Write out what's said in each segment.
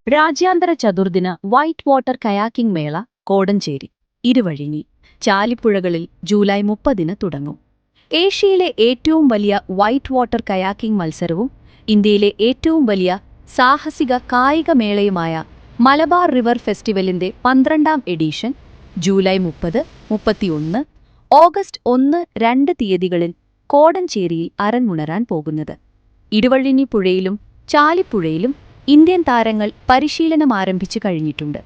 രാജ്യാന്തര ചതുർദിന white water kayaking മേള Kodanchery Iruvazhinji ചാലിപ്പുഴകളിൽ July 30 തുടങ്ങും. ഏഷ്യയിലെ ഏറ്റവും വലിയ വൈറ്റ് വാട്ടർ കയാക്കിംഗ് മത്സരവും ഇന്ത്യയിലെ ഏറ്റവും വലിയ സാഹസിക കായിക മേളയുമായ മലബാർ റിവർ ഫെസ്റ്റിവലിന്റെ 12ാം എഡിഷൻ ജൂലൈ 30, 31, ഓഗസ്റ്റ് 1, 2 തീയതികളിൽ കോടഞ്ചേരിയിൽ അരങ്ങുണരാൻ പോകുന്നത്. ഇരുവഴിഞ്ഞി പുഴയിലും ചാലിപ്പുഴയിലും ഇന്ത്യൻ താരങ്ങൾ പരിശീലനം ആരംഭിച്ചു കഴിഞ്ഞിട്ടുണ്ട്.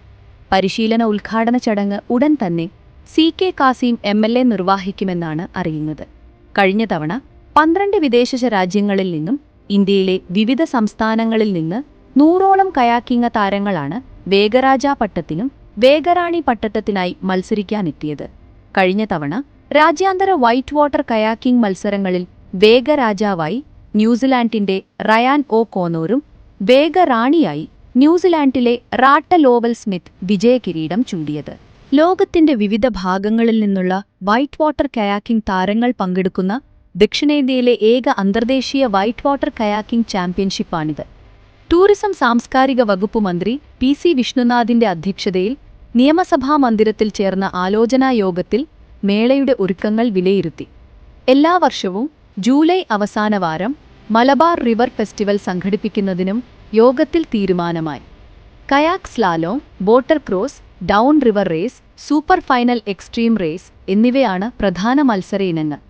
പരിശീലന ഉദ്ഘാടന ചടങ്ങ് ഉടൻ തന്നെ CK കാസിം MLA നിർവഹിക്കുമെന്നാണ് അറിയുന്നത്. കഴിഞ്ഞ തവണ 12 വിദേശ രാജ്യങ്ങളിൽ നിന്നും ഇന്ത്യയിലെ വിവിധ സംസ്ഥാനങ്ങളിൽ നിന്ന് 100ഓളം കയാക്കിംഗ് താരങ്ങളാണ് വേഗരാജ പട്ടത്തിനും വേഗറാണി പട്ടത്തിനായി മത്സരിക്കാനെത്തിയത്. കഴിഞ്ഞ തവണ രാജ്യാന്തര വൈറ്റ് വാട്ടർ കയാക്കിംഗ് മത്സരങ്ങളിൽ വേഗരാജാവായി ന്യൂസിലാൻഡിന്റെ റയാൻ കോനോറും വേഗറാണിയായി ന്യൂസിലാൻഡിലെ റാട്ട ലോവൽ സ്മിത്ത് വിജയകിരീടം ചൂടിയത്. ലോകത്തിന്റെ വിവിധ ഭാഗങ്ങളിൽ നിന്നുള്ള വൈറ്റ് വാട്ടർ കയാക്കിംഗ് താരങ്ങൾ പങ്കെടുക്കുന്ന ദക്ഷിണേന്ത്യയിലെ ഏക അന്തർദേശീയ വൈറ്റ് വാട്ടർ കയാക്കിംഗ് ചാമ്പ്യൻഷിപ്പാണിത്. ടൂറിസം സാംസ്കാരിക വകുപ്പ് മന്ത്രി PC വിഷ്ണുനാഥിന്റെ അധ്യക്ഷതയിൽ നിയമസഭാ മന്ദിരത്തിൽ ചേർന്ന ആലോചനാ യോഗത്തിൽ മേളയുടെ ഒരുക്കങ്ങൾ വിലയിരുത്തി. എല്ലാ വർഷവും ജൂലൈ അവസാന വാരം മലബാർ റിവർ ഫെസ്റ്റിവൽ സംഘടിപ്പിക്കുന്നതിനും യോഗത്തിൽ തീരുമാനമായി. Kayak slalom, boater cross, down river race, super final extreme race എന്നിവയാണ് പ്രധാന മത്സര ഇനങ്ങൾ.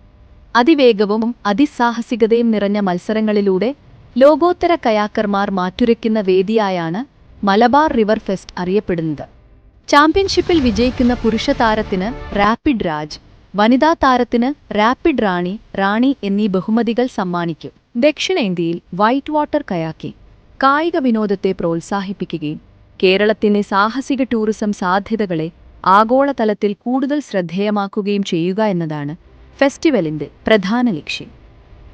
അതിവേഗവും അതിസാഹസികതയും നിറഞ്ഞ മത്സരങ്ങളിലൂടെ ലോകോത്തര കയാക്കർമാർ മാറ്റുരയ്ക്കുന്ന വേദിയായാണ് മലബാർ റിവർ ഫെസ്റ്റ് അറിയപ്പെടുന്നത്. ചാമ്പ്യൻഷിപ്പിൽ വിജയിക്കുന്ന പുരുഷ താരത്തിന് റാപ്പിഡ് രാജ്, വനിതാ താരത്തിന് റാപ്പിഡ് റാണി എന്നീ ബഹുമതികൾ സമ്മാനിക്കും. ദക്ഷിണേന്ത്യയിൽ വൈറ്റ് വാട്ടർ കയാക്കിംഗ് കായിക വിനോദത്തെ പ്രോത്സാഹിപ്പിക്കുകയും കേരളത്തിലെ സാഹസിക ടൂറിസം സാധ്യതകളെ ആഗോളതലത്തിൽ കൂടുതൽ ശ്രദ്ധേയമാക്കുകയും ചെയ്യുക എന്നതാണ് ഫെസ്റ്റിവലിന്റെ പ്രധാന ലക്ഷ്യം.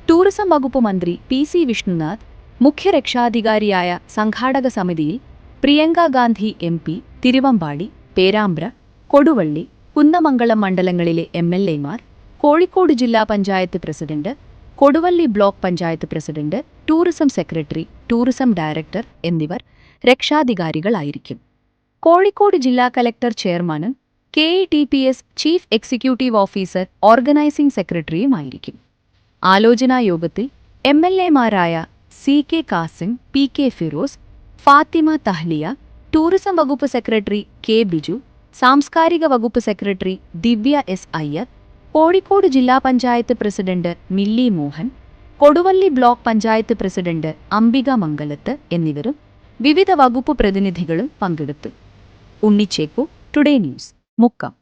ടൂറിസം വകുപ്പ് മന്ത്രി PC വിഷ്ണുനാഥ്, മുഖ്യ രക്ഷാധികാരിയായ സംഘാടക സമിതിയിൽ പ്രിയങ്ക ഗാന്ധി MP, തിരുവമ്പാടി, പേരാമ്പ്ര, കൊടുവള്ളി, കുന്നമംഗളം മണ്ഡലങ്ങളിലെ MLAമാർ, കോഴിക്കോട് ജില്ലാ panchayat president, Koduvally block panchayat president, tourism secretary, tourism director എന്നിവർ രക്ഷാധികാരികളായിരിക്കും. കോഴിക്കോട് ജില്ലാ കലക്ടർ ചെയർമാനും KETPS chief executive officer organising സെക്രട്ടറിയുമായിരിക്കും. ആലോചനാ യോഗത്തിൽ MLAമാരായ CK Kasim, PK Firoz, Fathima Thahliya, tourism വകുപ്പ് സെക്രട്ടറി K ബിജു, സാംസ്കാരിക വകുപ്പ് സെക്രട്ടറി ദിവ്യ S അയ്യർ, കോഴിക്കോട് ജില്ലാ panchayat president Milly Mohan, Koduvally block panchayat president Ambika Mangalath എന്നിവരും വിവിധ വകുപ്പ് പ്രതിനിധികളും പങ്കെടുത്തു. Unnichekku, today news, Mukkam.